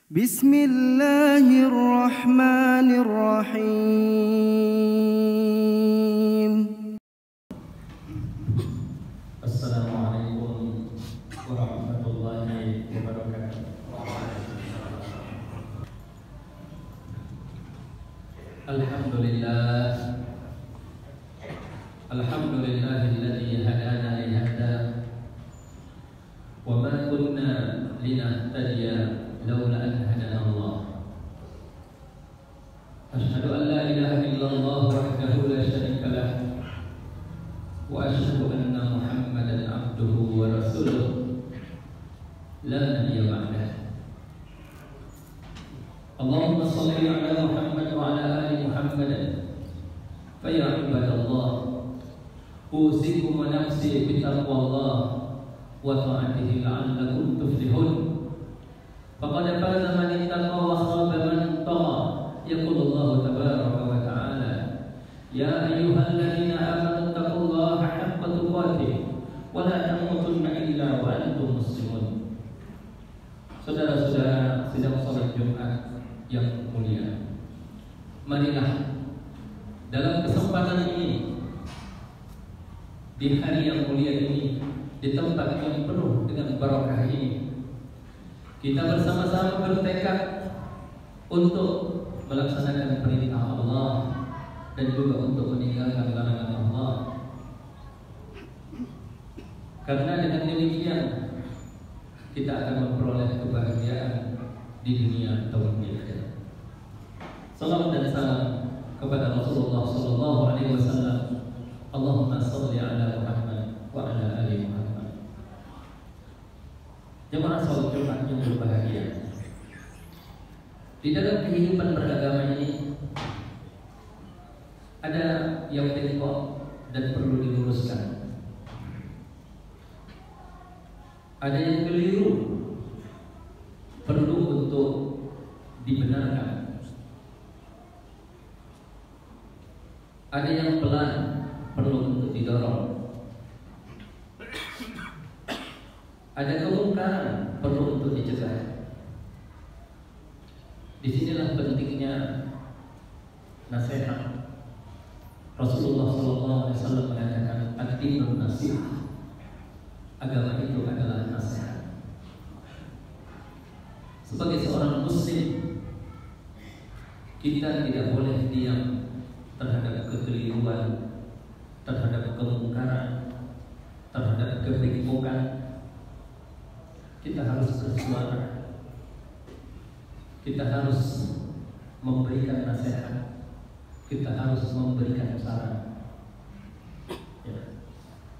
Bismillahirrahmanirrahim. Assalamualaikum warahmatullahi wabarakatuh. Alhamdulillah, alhamdulillahilladzi hadana li hadza wa ma kunna linahtadiya laula an hadana Allah. Asyhadu an la ilaha illallah wahdahu la syarika lah wa asyhadu anna Muhammadan abduhu wa rasuluh la nabiyya ba'dah. Allahumma shalli ala Muhammad wa ala ali Muhammad. Fa ya ibadallah, usikum wa nafsi bi taqwallah wa ta'atihi la'allakum tuflihun. Faqad faza man ittaqa wa khaba man tagha. Yaqulu Allah tabaraka wa ta'ala, ya ayyuhalladzina amanu taqullaha haqqa tuqatih wa la tamutunna illa wa antum muslimun. Saudara-saudara sidang salat Jumat yang mulia, marilah dalam kesempatan ini, di hari yang mulia ini, di tempat yang penuh dengan barakah ini, kita bersama-sama bertekad untuk melaksanakan perintah Allah dan juga untuk meninggalkan larangan Allah. Karena dengan demikian kita akan memperoleh kebahagiaan di dunia atau di akhirat. Salam dan salam kepada Rasulullah sallallahu alaihi wasallam. Allahumma shalli ala Muhammad wa ala ali Muhammad. Jemaah salat Jumat yang berbahagia, di dalam kehidupan beragama ini ada yang bengkok dan perlu diluruskan, ada yang keliru perlu untuk dibenarkan, ada yang pelan perlu untuk didorong, ada kemungkaran perlu untuk dicegah. Disinilah pentingnya nasihat. Rasulullah SAW mengatakan, ad-dinun nasihah, agama itu adalah nasihat. Sebagai seorang muslim, kita tidak boleh diam terhadap kekeliruan, terhadap kemungkaran, terhadap kebengkokan. Kita harus bersuara. Kita harus memberikan nasihat. Kita harus memberikan saran. Ya.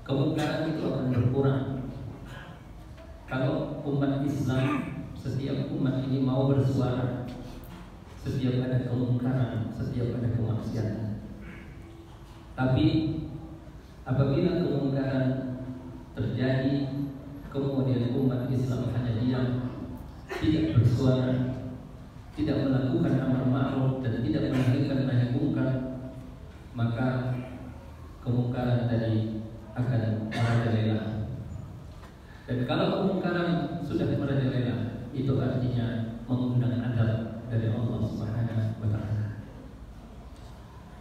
Kemungkaran itu akan berkurang kalau umat Islam, setiap umat ini mau bersuara. Setiap ada kemungkaran, setiap ada kemaksiatan. Tapi apabila kemungkaran terjadi, kemudian umat Islam hanya diam, tidak bersuara, tidak melakukan amar ma'ruf dan tidak menegakkan nahi mungkar, maka kemungkaran tadi akan merajalela. Dan kalau kemungkaran sudah merajalela, itu artinya mengundang adab dari Allah Subhanahu wa taala.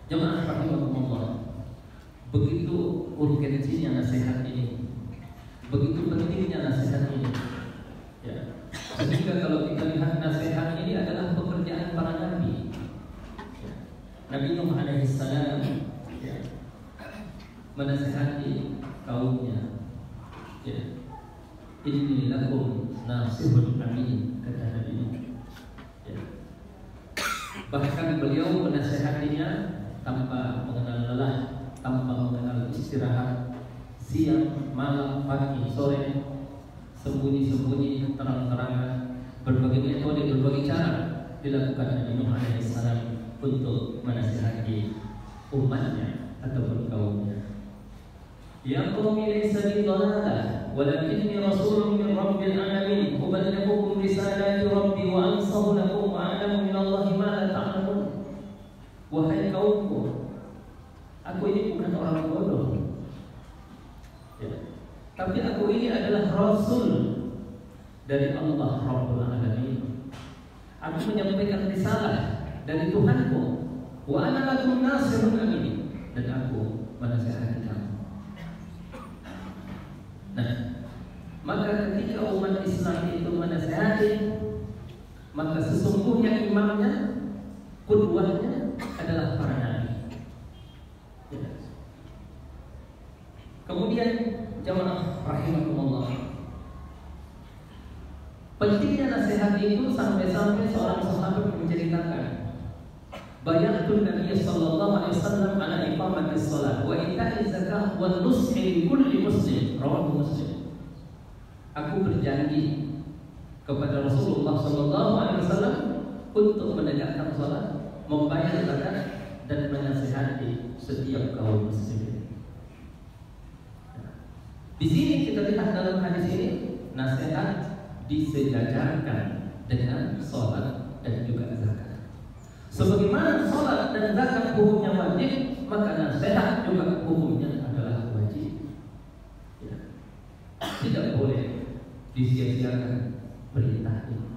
Jemaah rahimakumullah, begitu urgensinya nasihat ini, begitu pentingnya nasihat ini. Ya. Sehingga kalau kita lihat nasihat ini adalah pekerjaan para nabi. Ya. Nabi Nuh alaihissalam menasihati kaumnya. Ya. Inni lakum nasihun amin, kata Nabi Nuh. Ya. Bahkan beliau menasihatinya tanpa mengenal lelah, tanpa mengenal istirahat, siang, malam, pagi, sore, sembunyi-sembunyi, terang-terangan, berbagai metode, berbagai cara dilakukan Nabi Nuh alaihissalam untuk menasihati umatnya ataupun kaumnya. Ya qaumi laysa bi dhalalah walakinni rasulun min rabbil alamin uballighukum risalati rabbi wa ansahu lakum wa a'lamu min Allahi ma la ta'lamun. Wahai kaumku, aku ini bukan orang bodoh. Ya. Tapi aku ini adalah Rasul dari Allah Rabbul Alamin. Aku menyampaikan risalah dari Tuhanku. Wa ana lakum nasihun amin. Dan aku menasihati kamu. Nah, maka ketika umat Islam itu menasihati, maka sesungguhnya imamnya, qudwahnya adalah para nabi. Ya. Kemudian jamaah rahimakumullah, pentingnya nasihat itu sampai-sampai seorang sahabat menceritakan, bayatun Nabi sallallahu alaihi wasallam ala iqamatis shalah wa ita'iz zakah wa nushi li kulli muslim, rawahu Muslim. Aku berjanji kepada Rasulullah sallallahu alaihi wasallam untuk menegakkan salat, membayar zakat dan menasihati setiap kaum muslimin. Di sini kita lihat dalam hadis ini, nasihat disejajarkan dengan sholat dan juga zakat. Sebagaimana sholat dan zakat hukumnya wajib, maka nasihat juga hukumnya adalah wajib. Ya. Tidak boleh disia-siakan perintah ini.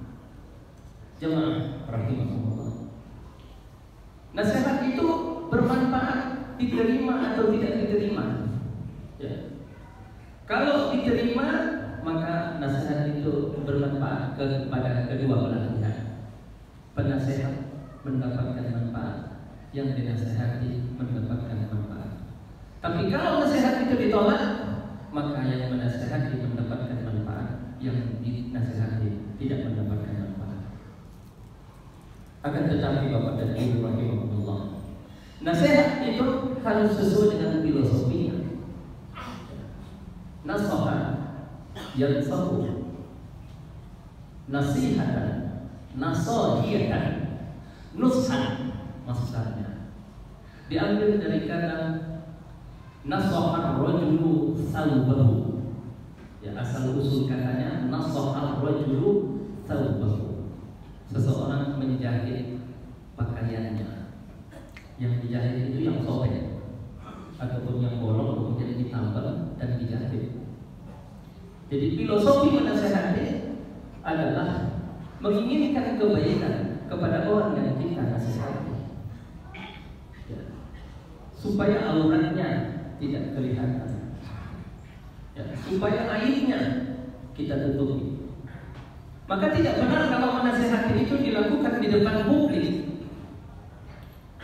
Jemaah rahimahullah, nasihat itu bermanfaat, diterima atau tidak diterima. Ya. Kalau diterima, maka nasihat itu bermanfaat kepada kedua belah pihak. Penasehat mendapatkan manfaat, yang dinasehati mendapatkan manfaat. Tapi kalau nasihat itu ditolak, maka yang menasehati mendapatkan manfaat, yang dinasehati tidak mendapatkan manfaat. Akan tetapi Bapak dan Ibu rahimahullah, nasihat itu harus sesuai dengan filosofinya. Nasaha yansahu, nasihatan, nasahiyatan, nushan, maksudnya diambil dari kata nasaha rajulu thawbahu. Ya, asal usul katanya nasaha rajulu thawbahu, seseorang menjahit pakaiannya. Yang dijahit itu yang sobek ataupun yang bolong, kemudian ditambal dan dijahit. Jadi filosofi menasehati adalah menginginkan kebaikan kepada orang yang kita nasihati, ya, supaya auratnya tidak kelihatan, ya, supaya aibnya kita tutupi. Maka tidak benar kalau menasehati itu dilakukan di depan publik,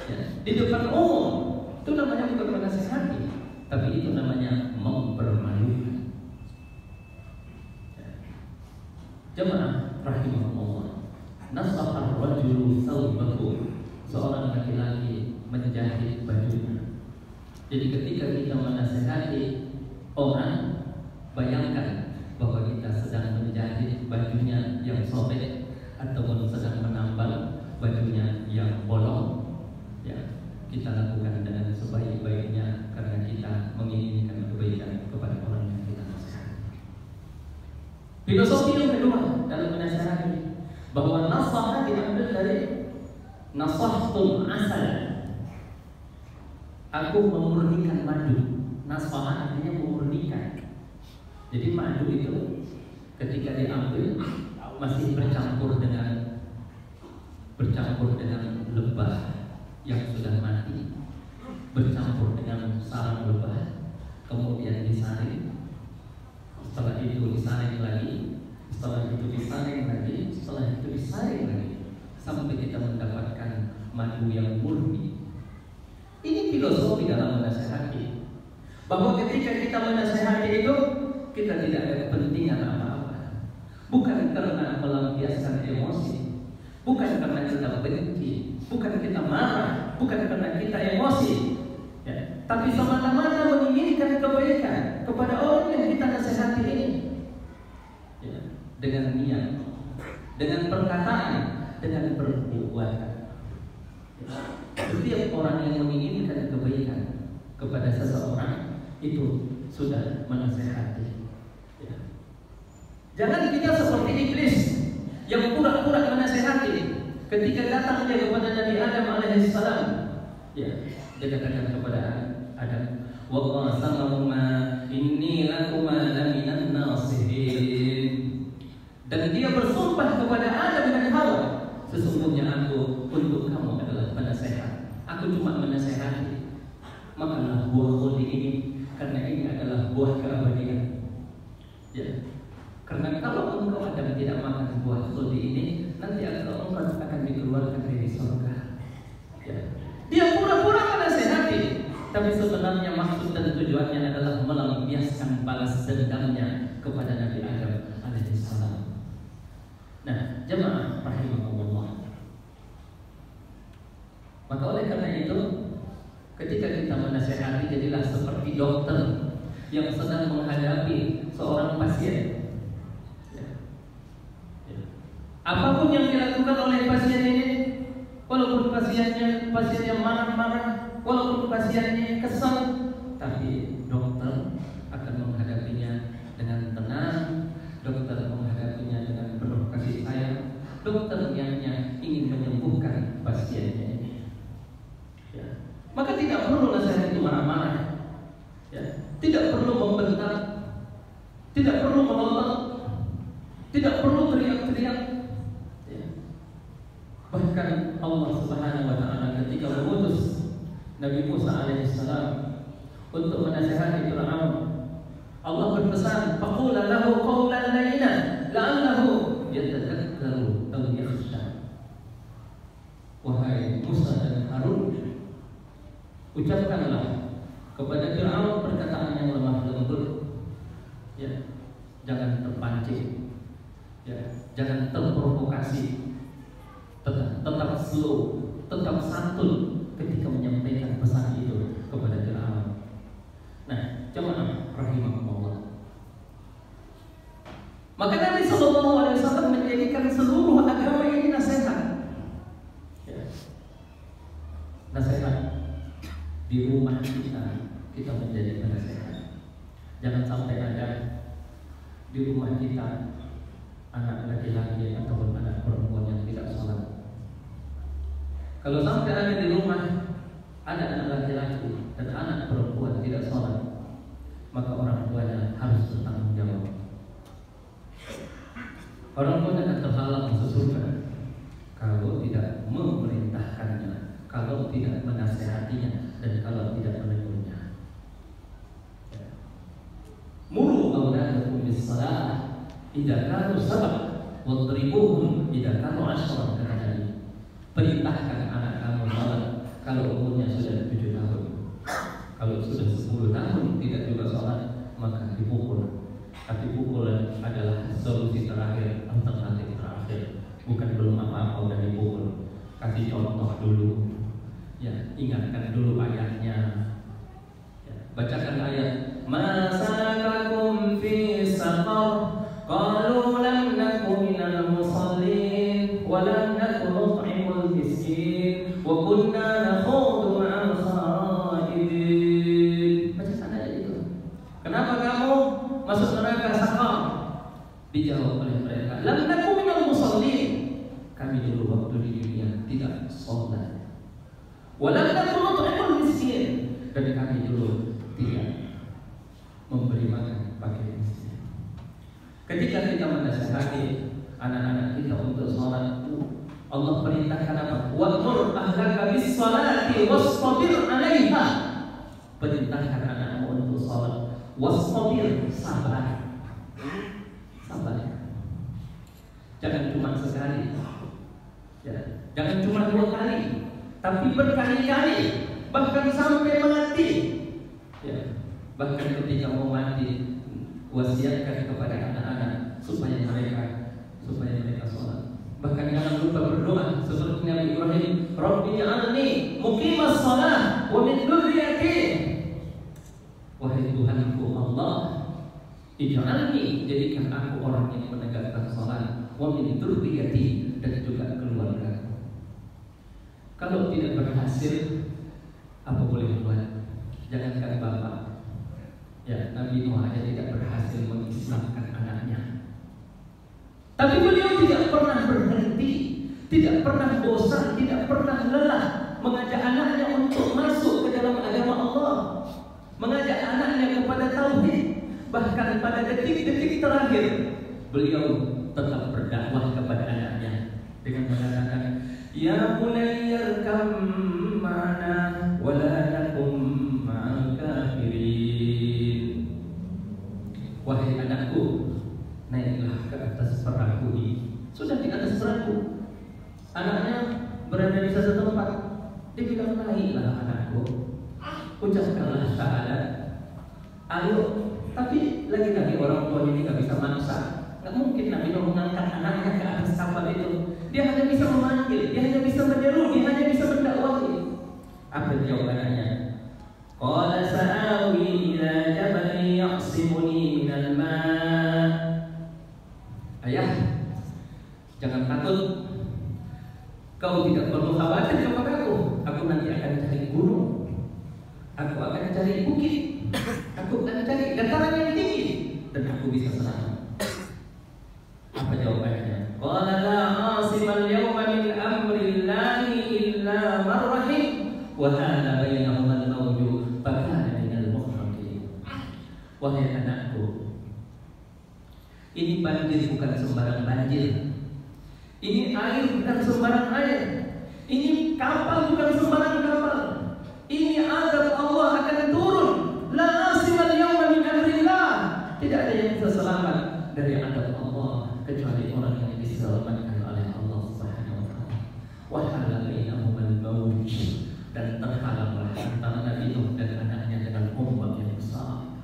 ya, di depan umum. Itu namanya bukan menasehati, tapi itu namanya mempermalukan. Jemaah rahimahullah, nasaha rajulu thawbahu, seorang laki-laki menjahit bajunya. Jadi ketika kita menasehati orang, bayangkan bahwa kita sedang menjahit bajunya yang sobek ataupun sedang menambal bajunya yang bolong. Ya, kita lakukan dengan sebaik-baiknya karena kita menginginkan kebaikan kepada orang yang kita nasihati. Filosofi yang kedua dalam menasihati, bahwa nasaha diambil dari nasahtul asal. Aku memurnikan madu. Nasaha artinya memurnikan. Jadi madu itu ketika diambil masih bercampur dengan lebah yang sudah mati, bercampur dengan sarang lebah, kemudian disaring. Setelah itu disaring lagi, setelah itu disaring lagi, setelah itu disaring lagi, sampai kita mendapatkan madu yang murni. Ini filosofi dalam menasehati, bahwa ketika kita menasehati itu kita tidak ada kepentingan apa-apa, bukan karena melampiaskan emosi, bukan karena kita benci, bukan kita marah, bukan karena kita emosi, ya, tapi semata-mata menginginkan kebaikan kepada orang yang kita nasihati ini, ya, dengan niat, dengan perkataan, dengan perbuatan. Ya, setiap orang yang menginginkan kebaikan kepada seseorang itu sudah menasihati. Ya. Jangan kita seperti iblis yang pura-pura menasihati. Ketika datang dia kepada Nabi Adam alaihissalam, ya, dia katakan kepada Adam, wa qasamahuma inni lakuma laminan nasihin. Dan dia bersumpah kepada Adam dan Hawa, nasihat, aku cuma menasehati. Makanlah buah khuldi ini, karena ini adalah buah keabadian. Ya. Karena kalau engkau Adam tidak makan buah khuldi ini, nanti engkau akan dikeluarkan dari surga. Ya. Dia pura-pura menasehati, tapi sebenarnya maksud dan tujuannya adalah melampiaskan balas dendamnya kepada Nabi Adam alaihissalam. Nah, jemaah rahimahumullah. Maka oleh karena itu, ketika kita menasehati, jadilah seperti dokter yang sedang menghadapi seorang pasien. Apapun yang dilakukan oleh pasien ini, walaupun pasiennya marah-marah, walaupun pasiennya kesal, tapi dokter akan menghadapinya dengan tenang. Dokter menghadapinya dengan penuh kasih sayang. Dokter yang ingin menyembuhkan pasiennya ini. Ya. Maka tidak perlu nasihat itu marah-marah. Ya. Tidak perlu membentak, tidak perlu melotot, tidak perlu teriak-teriak. Bahkan Allah Subhanahu wa taala ketika mengutus Nabi Musa alaihissalam untuk menasihati Fir'aun, Allah berpesan, faqula lahu qawlan layyinan la'allahu yatadakkaru aw yakhsha. Wahai Musa dan Harun, ucapkanlah kepada Fir'aun perkataan yang lemah lembut. Ya, jangan terpancing. Ya, jangan terprovokasi. Tetap slow, tetap santun ketika menyampaikan pesan itu kepada Fir'aun. Nah, jemaah rahimahumullah. Maka Nabi SAW menjadikan seluruh agama ini nasihat. Ya. Nasihat di rumah kita menjadi nasihat. Jangan sampai ada di rumah kita anak laki-laki ataupun anak perempuan yang tidak sholat. Kalau sampai ada di rumah ada anak laki-laki dan anak perempuan tidak sholat, maka orang tuanya harus bertanggung jawab. Orang tuanya akan terhalang masuk surga kalau tidak memerintahkannya, kalau tidak menasehatinya, dan kalau tidak menegurnya. Muru auladakum bis-shalah idza kanu sab'a wadribuhum idza kanu 'ashra. Perintahkan anak kamu sholat kalau umurnya sudah 7 tahun. Kalau sudah 10 tahun tidak juga sholat, maka dipukul. Tapi pukulan adalah solusi terakhir, alternatif terakhir. Bukan belum apa-apa udah dipukul. Kasih contoh dulu. Ya, ingatkan dulu ayatnya. Ya, bacakan ayat. Masakakum fi saqar qalu lam naku minal musallin wa lam naku nut'imul miskin wa kunna nakhudu ma'al khaidin. Bacakan ayat itu. Kenapa kamu masuk neraka saqar? Dijawab oleh mereka, lam naku minal musallin. Kami dulu waktu di dunia tidak sholat. Wa lam naku nut'imul miskin. Dan kami dulu tidak memberi makan bagi miskin. Ketika kita menasihati anak-anak kita untuk sholat, Allah perintahkan apa? Wa'mur ahlaka bis-sholati wastabir 'alaiha. Perintahkan anakmu untuk sholat. Wastabir, sabar. Sabar. Jangan cuma sekali. Ya. Jangan cuma 2 kali, tapi berkali-kali, bahkan sampai mati. Ya. Bahkan ketika mau mati, wasiatkan kepada anak-anak supaya mereka sholat. Bahkan jangan lupa berdoa seperti Nabi Ibrahim, Rabbi ja'alni muqimas shalah wa min dzurriyyati. Wahai Tuhanku Allah, ij'alni, jadikan aku orang yang menegakkan salat, wa min dzurriyyati, dan juga keluarga. Kalau tidak berhasil, apa boleh buat? Jangankan bapak. Ya, Nabi Nuh aja tidak berhasil mengislamkan anaknya. Tapi beliau tidak pernah berhenti, tidak pernah bosan, tidak pernah lelah mengajak anaknya untuk masuk ke dalam agama Allah, mengajak anaknya kepada tauhid. Bahkan pada detik-detik terakhir, beliau tetap berdakwah kepada anaknya dengan mengatakan, Ya bunayya irkam ma'ana wa la takum ma'al kafirin. Wahai anakku, naiklah ke atas perahu ini. Sudah di atas perahu. Anaknya berada di satu tempat. Dia bilang, naiklah anakku, ucapkanlah syahadat. Ayo. Tapi lagi-lagi orang tua ini gak bisa maksa. Gak mungkin Nabi Nuh mengangkat anaknya ke atas kapal itu. Dia hanya bisa memanggil, dia hanya bisa menyeru, dia hanya bisa mendakwahi. Apa jawabannya? Qala sa'awi ila jabalin ya'simuni minal ma'. Ayah, jangan takut. Kau tidak perlu khawatir kepadaku. Aku nanti akan cari gunung. Aku akan cari bukit. Aku akan cari dataran yang tinggi dan aku bisa selamat. Apa jawabannya? Qala la 'asimal yawma min amrillahi illa man rahim wa hala bainahuma al-mawju fa kana minal mughrakin. Wahai anakku, ini banjir bukan sembarang banjir. Ini air bukan sembarang air. Ini kapal bukan sembarang kapal. Ini azab Allah akan turun. La 'asimal yawma min amrillah. Tidak ada yang bisa selamat dari azab Allah kecuali orang yang diselamatkan oleh Allah Subhanahu wa taala. Wa hala bainahumul mawj, dan terhalanglah antara Nabi Nuh dan anaknya dengan ombak yang besar.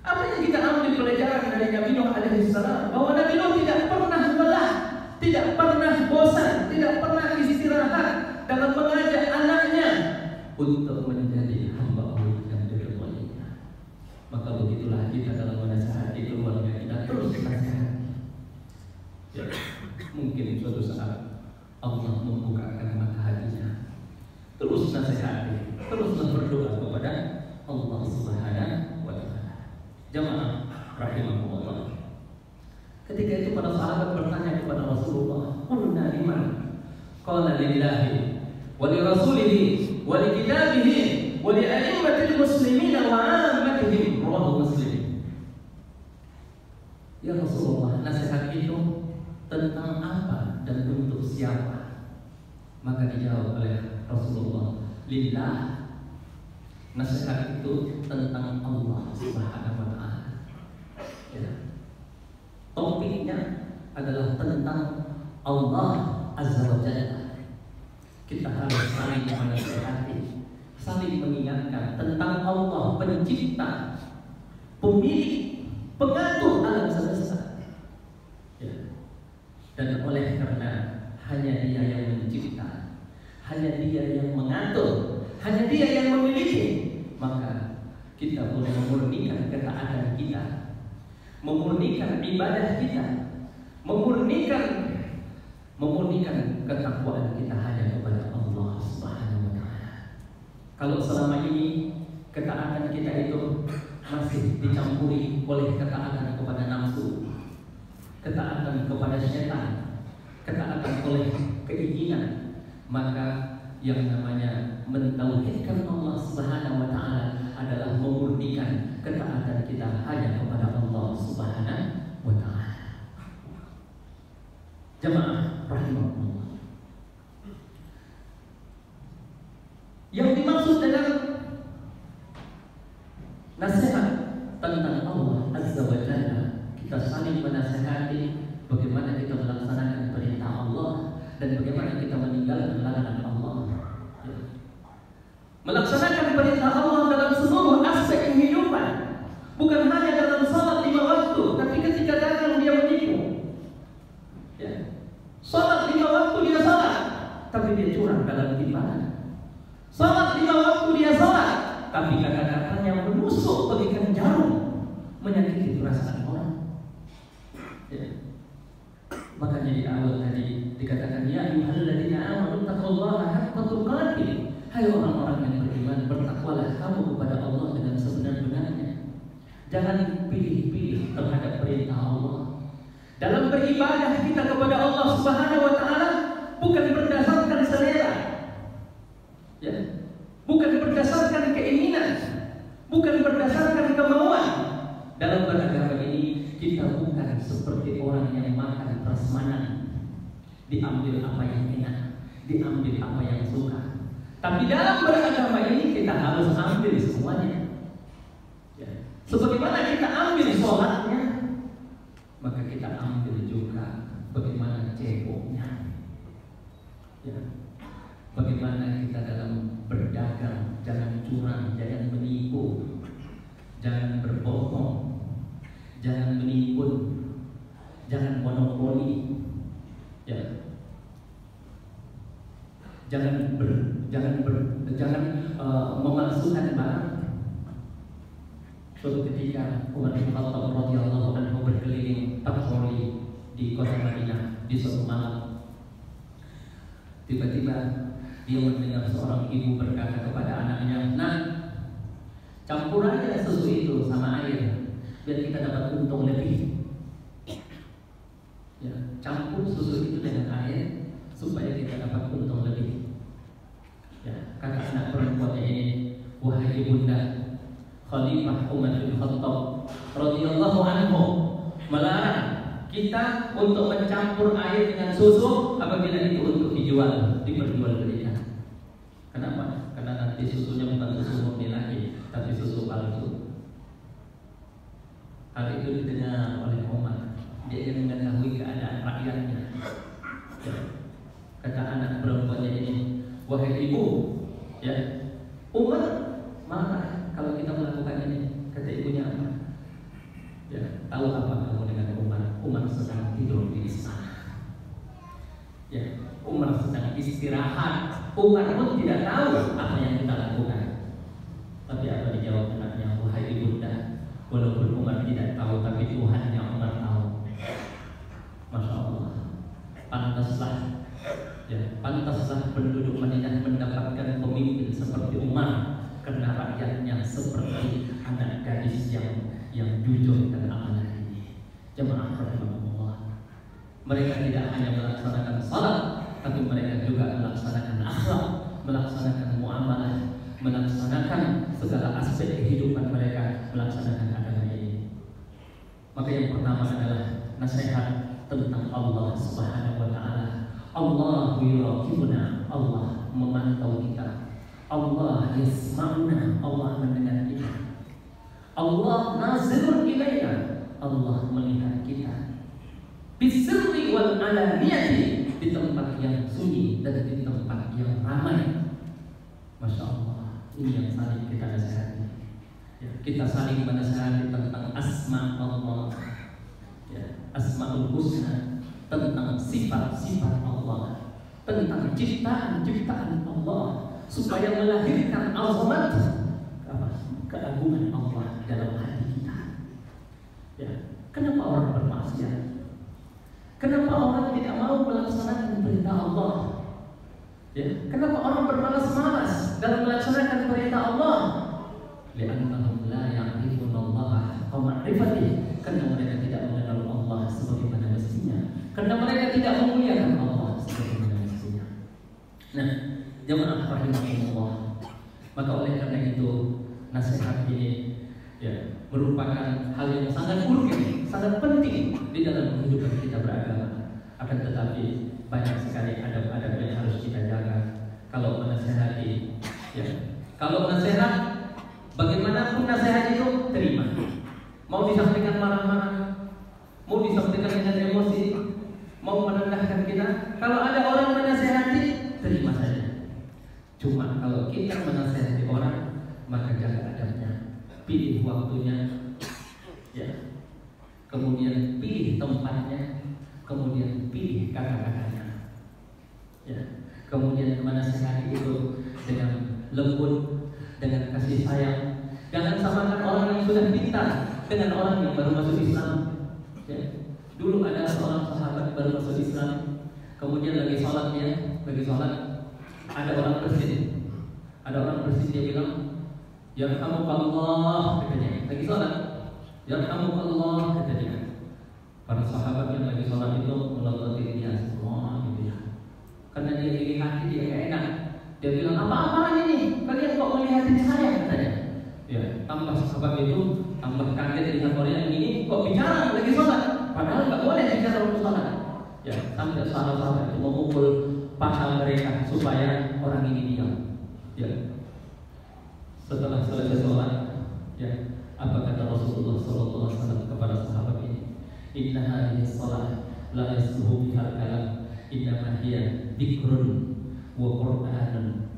Apa yang kita ambil pelajaran dari Nabi Nuh alaihi salam? Bahwa Nabi Nuh tidak pernah lelah, tidak pernah bosan, tidak pernah istirahat dalam mengajak anaknya untuk menjadi hamba Allah yang diridhoinya. Maka begitulah kita dalam menasihati keluarga kita, terus dinasihati. Ya, mungkin suatu saat Allah membukakan mata hatinya. Terus nasihati, teruslah berdoa kepada Allah Subhanahu wa taala. Jamaah rahimahumullah. Ketika itu para sahabat bertanya kepada Rasulullah, "Qulna liman?" Qala lillahi wa li rasulihi wa li kitabihi wa li a'immatil muslimin wa 'ammatihim. Rawahu Muslim. Ya Rasulullah, nasihat itu tentang apa dan untuk siapa? Maka dijawab oleh Rasulullah, lillah. Nasihat itu tentang Allah Subhanahu wa taala. Ya. Topiknya adalah tentang Allah Azza wa Jalla. Kita harus saling menasihati, saling mengingatkan tentang Allah, pencipta, pemilik, pengatur alam semesta. Ya. Dan oleh karena hanya Dia yang mencipta, hanya Dia yang mengatur, hanya Dia yang memiliki, maka kita boleh memurnikan ketaatan kita, memurnikan ibadah kita, memurnikan ketakwaan kita hanya kepada Allah Subhanahu wa taala. Kalau selama ini ketaatan kita itu masih dicampuri oleh ketaatan kepada nafsu, ketaatan kepada syaitan, ketaatan oleh keinginan, maka yang namanya mentauhidkan Allah Subhanahu wa taala adalah memurnikan ketaatan kita hanya kepada Allah Subhanahu wa taala. Jamaah rahimahullah. Yang dimaksud dengan nasihat tentang Allah Azza wa Jalla, kita saling menasihati bagaimana kita melaksanakan perintah Allah dan bagaimana kita meninggalkan larangan Allah. Melaksanakan perintah Allah dalam seluruh aspek kehidupan, bukan hanya dalam salat 5 waktu, tapi ketika dagang dia menipu. Ya. Salat 5 waktu dia salat, tapi dia curang dalam timbangan. Salat 5 waktu dia salat, tapi kata-katanya menusuk bagaikan jarum, menyakiti perasaan orang. Ya. Makanya di awal tadi dikatakan, ya ayyuhalladzina amanu taqullaha haqqa tuqatih. Hai orang-orang yang beriman, bertakwalah kamu kepada Allah dengan sebenar-benarnya. Jangan pilih-pilih terhadap perintah Allah. Dalam beribadah kita kepada Allah Subhanahu wa taala bukan berdasarkan selera. Ya. Bukan berdasarkan keinginan, bukan berdasarkan kemauan. Dalam beragama ini kita bukan seperti orang yang makan prasmanan, diambil apa yang enak. diambil apa yang suka. Tapi dalam beragama ini kita harus ambil semuanya. Ya. Sebagaimana kita ambil sholatnya, maka kita ambil juga bagaimana ceboknya. Ya. Bagaimana kita dalam berdagang, jangan curang, jangan menipu, jangan berbohong, jangan menipu, jangan monopoli, ya. Jangan memalsukan barang. Suatu ketika Umar bin Khattab radhiyallahu anhu berkeliling patroli di kota Madinah di suatu malam. Tiba-tiba dia mendengar seorang ibu berkata kepada anaknya, "Nak, campur aja susu itu sama air biar kita dapat untung lebih." Ya, campur susu itu dengan air supaya kita dapat untung lebih. Ya, kata anak perempuannya ini, "Wahai ibunda, Khalifah Umar bin Khattab radhiyallahu anhu melarang kita untuk mencampur air dengan susu apabila itu untuk dijual, diperjualbelikan." Kenapa? Karena nanti susunya bukan susu murni lagi, tapi susu palsu. Hal itu didengar oleh Umar. Dia ingin mengetahui keadaan rakyatnya. Ya. Kata anak perempuannya ini, "Wahai ibu, ya, Umar marah kalau kita melakukan ini." Kata ibunya apa? Ya, tahu apa kamu dengan Umar? Umar sedang tidur di istana. Ya, Umar sedang istirahat. Umar pun tidak tahu apa yang kita lakukan. Tapi apa dijawab anaknya? "Wahai ibunda, walaupun Umar tidak tahu, tapi Tuhan yang Umar tahu." Masya Allah. Pantaslah penduduk Madinah mendapatkan pemimpin seperti Umar, karena rakyatnya seperti anak gadis yang jujur dan amanah ini. Jemaah rahimahullah, mereka tidak hanya melaksanakan salat, tapi mereka juga melaksanakan akhlak, melaksanakan muamalah, melaksanakan segala aspek kehidupan mereka, melaksanakan agama ini. Maka yang pertama adalah nasihat tentang Allah Subhanahu wa taala. Allah yuraqibuna, Allah memantau kita. Allah yasma'una, Allah mendengar kita. Allah nazirun ilaina, Allah melihat kita. Bisirri wal alaniyati, di tempat yang sunyi dan di tempat yang ramai. Masya Allah, ini yang saling kita nasihati. Ya, kita saling menasihati tentang asma Allah, ya, asmaul husna, tentang sifat-sifat Allah, tentang ciptaan-ciptaan Allah, supaya melahirkan azamat, keagungan Allah dalam hati kita. Ya, kenapa orang bermaksiat? Kenapa orang tidak mau melaksanakan perintah Allah? Ya, kenapa orang bermalas-malas dalam melaksanakan perintah Allah? Li'annahum la ya'rifuna Allah haqqa ma'rifatihi, karena mereka tidak mengenal Allah sebagaimana mestinya, karena mereka tidak memuliakan Allah sebagaimana mestinya. Nah, jemaah rahimahullah, maka oleh karena itu nasihat ini ya merupakan hal yang sangat urgen, sangat penting di dalam kehidupan kita beragama. Akan tetapi banyak sekali adab-adab yang harus kita jaga kalau menasihati. Ya, kalau nasihat, bagaimanapun nasihat itu terima. Mau disampaikan marah-marah, mau disampaikan dengan emosi, mau merendahkan kita, kalau ada orang menasihati, terima saja. Cuma kalau kita menasihati orang, maka jaga adabnya, pilih waktunya, ya, kemudian pilih tempatnya, kemudian pilih kata-katanya, ya, kemudian menasihati itu dengan lembut, dengan kasih sayang. Jangan samakan orang yang sudah pintar dengan orang yang baru masuk Islam. Ya. Dulu ada seorang sahabat baru masuk Islam, kemudian lagi sholat, ada orang bersin, dia bilang, "Yarhamukallah," katanya, lagi sholat, "Yarhamukallah," katanya. Para sahabat yang lagi sholat itu melototi dia semua, gitu ya. Karena dia iri hati, dia gak enak. Dia bilang, "Apa-apaan ini? Kalian kok melihatin saya?" katanya. Ya, tambah sahabat itu tambah kaget lihat orang ini kok bicara lagi sholat, padahal nggak boleh bicara waktu sholat. Ya, sampai sahabat itu memukul paha mereka supaya orang ini diam. Ya. Setelah selesai sholat, ya, apa kata Rasulullah SAW kepada sahabat ini? Inna hadhihi shalah la yasluhu bihal kalam, innama hiya dzikrun wa qur'anun.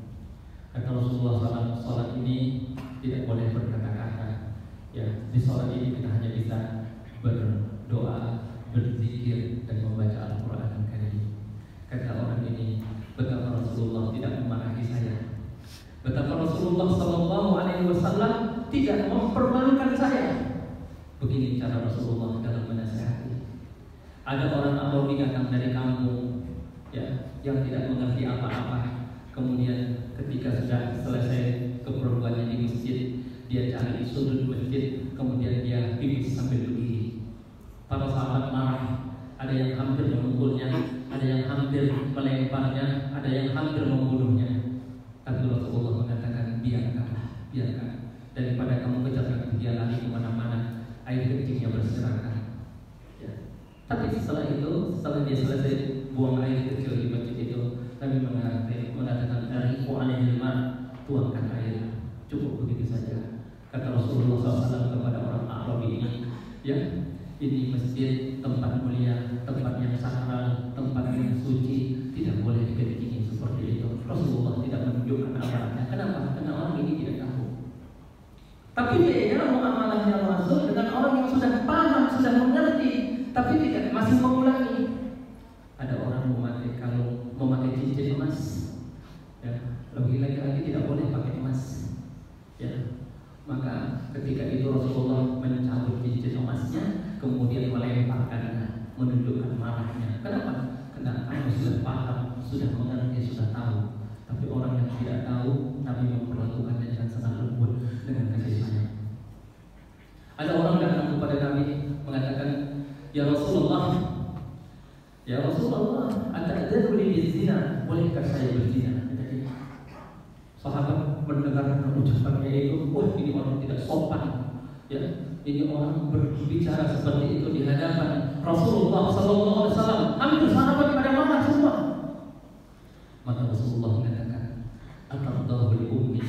Kata Rasulullah SAW, sholat ini tidak boleh berkata-kata. Ya, di sholat ini kita hanya bisa berdoa, berzikir, dan membaca Al-Quran Karim. Kata orang ini, betapa Rasulullah tidak memarahi saya, betapa Rasulullah SAW tidak mempermalukan saya. Begini cara Rasulullah dalam menasihati. Ada orang Arabi datang dari kampung, ya, yang tidak mengerti apa-apa. Kemudian ketika sudah selesai keperluannya di masjid, dia cari sudut masjid, kemudian dia pipis sambil berdiri. Para sahabat marah, ada yang hampir memukulnya, ada yang hampir melemparnya, ada yang hampir membunuhnya. Tapi Rasulullah mengatakan, biarkan. Daripada kamu kejar dia lari kemana-mana, air kencingnya berserakan. Ya. Tapi setelah itu, setelah dia selesai buang air kecil di masjid itu, Nabi mengatakan, "Ariqu 'alaihil ma'," tuangkan air. Cukup begitu saja. Kata Rasulullah SAW kepada orang Arabi ini, ya, ini masjid, tempat mulia, tempat yang sakral, tempat yang suci, tidak boleh dikencingi seperti itu. Rasulullah tidak menunjukkan amalahnya. Kenapa? Karena orang ini tidak tahu. Tapi beda muamalahnya Rasul dengan orang yang sudah paham, sudah mengerti, tapi tidak masih mengulangi. Ada orang kalau memakai cincin emas, ya, lebih lagi tidak boleh pakai emas. Ya, maka ketika itu Rasulullah mencabut cincin emasnya, kemudian melemparkannya, menunjukkan marahnya. Kenapa? Karena kamu sudah paham, sudah mengerti, sudah tahu. Tapi orang yang tidak tahu, Nabi memperlakukannya dengan sangat lembut, dengan kasih sayang. Ada orang datang kepada Nabi mengatakan, Ya Rasulullah, ata'dzanu li bizina, bolehkah saya berzina? Sahabat mendengar ucapannya itu, wah, ini orang tidak sopan. Ya, ini orang berbicara seperti itu di hadapan Rasulullah SAW. Hampir sahabat pada marah semua. Maka Rasulullah mengatakan, "Atardahu li ummi."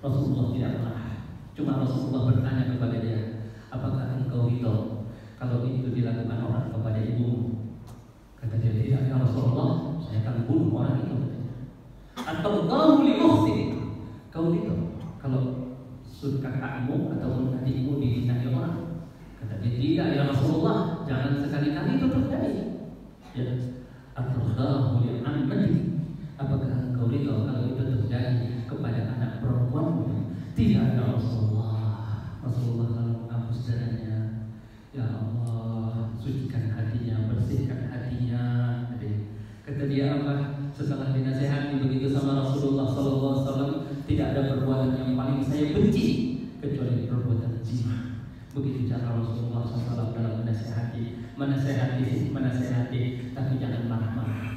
Rasulullah tidak marah. Cuma Rasulullah bertanya kepada dia, apakah engkau ridho kalau itu dilakukan orang kepada ibumu? Kata dia, tidak ya Rasulullah, saya akan bunuh orang itu. Atardahu li ukhti, kau ridho kalau kakakmu ataupun adikmu dihinahi orang? Kata dia, tidak ya Rasulullah, jangan sekali-kali itu terjadi. Ya, atardahu li ammati, apakah engkau ridho kalau itu terjadi kepada anak perempuanmu? Tidak ya Rasulullah. Rasulullah kalau menghapus darahnya, ya Allah, sucikan hatinya, bersihkan hatinya. Kata dia apa? Setelah dinasihati begitu sama Rasulullah SAW, tidak ada perbuatan yang paling saya benci kecuali perbuatan zina. Begitu cara Rasulullah SAW dalam menasihati, tapi jangan marah-marah,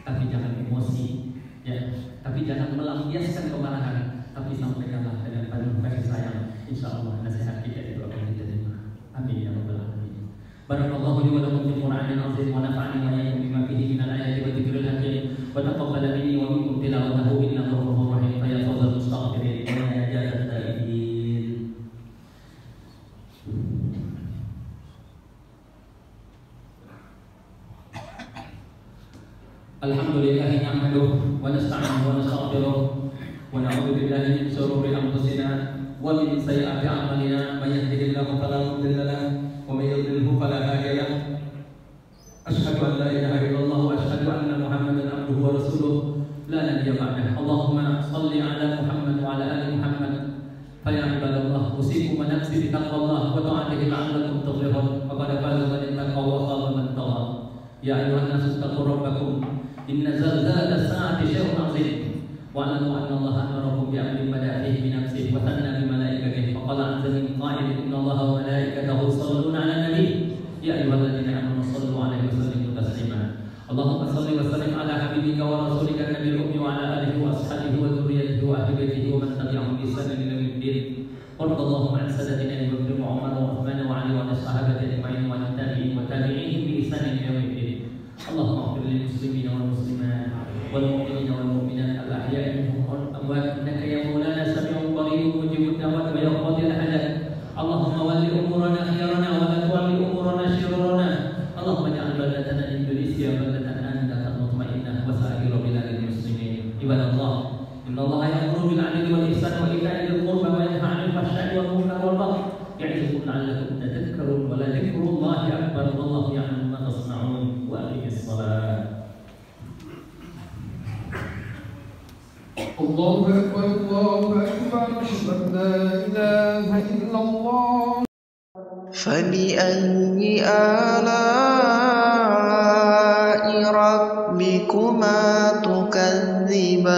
tapi jangan emosi, ya, tapi jangan melampiaskan kemarahan, tapi sampaikanlah dengan penuh kasih sayang. Insya Allah nasihat kita itu akan diterima. Amin ya rabbal alamin. Barakallahu li wa lakum fil Qur'anil azim wa nafa'ani wa iyyakum bima fihi minal ayati wa dzikril hakim wa taqabbala minni wa minkum tilawatahu innahu ghafurur rahim. Ya fadhal mustaghfirin wa ya jazaa'at taibin. Alhamdulillah nahmaduhu wa nasta'inuhu wa nastaghfiruh wa na'udzu billahi min shururi anfusina wa min sayyiati a'malina. May yahdihillahu fala mudilla lahu wa may yudlilhu fala hadiya lahu. Asyhadu an la ilaha illallah wa asyhadu anna Muhammadan abduhu wa rasuluh la nabiyya ba'dahu. Allahumma shalli ala Muhammad wa ala ali Muhammad. Fa ya ibadallah, usikum wa nafsi bi taqwallah wa ta'atihi la'allakum tuflihun. Faqad faza man ittaqa wa khaba man tagha. Ya ayyuhan nasu taqu rabbakum, inna zalzalata as-sa'ati syai'un 'azim. Wa'lamu anna Allah amarakum bi'amrin bada'ihi bi nafsihi wa thanna bi malaikatihi. Faqala 'azza min qa'ilin, inna Allaha wa malaikatahu yusalluna 'alan nabi. Ya ayyuhalladzina amanu sallu 'alaihi wa sallimu taslima. Allahumma salli wa sallim ala habibika wa rasulika nabiyil ummi wa ala alihi wa ashabihi wa dhurriyyatihi wa ahli baitihi wa man tabi'ahum bi ihsanin ila yaumiddin. Qullallahu 'an sadatina Abu Bakr wa Umar wa Uthman wa Ali wa ashabihi ajma'in wa tabi'in wa tabi'ihim bi ihsanin ila yaumiddin. Allahumma ighfir lil muslimina wal muslimat والمؤمنين والمؤمنات الأحياء منهم والأموات إنك يا مولانا سميع قريب مجيب الدعوات ويقضي الحاجات اللهم ول أمورنا خيارنا ولا تول أمورنا شرورنا اللهم اجعل بلدنا إندونيسيا بلدة آمنة مطمئنة وسائر بلاد المسلمين عباد الله إن الله يأمر بالعدل والإحسان وإيتاء ذي القربى وينهى عن الفحشاء والمنكر والبغي يعظكم لعلكم تذكرون ولذكر الله أكبر والله يعلم ما تصنعون وأقم الصلاة. الله أكبر الله أكبر أشهد أن لا إله إلا الله. فبأي آلاء ربكما تكذبان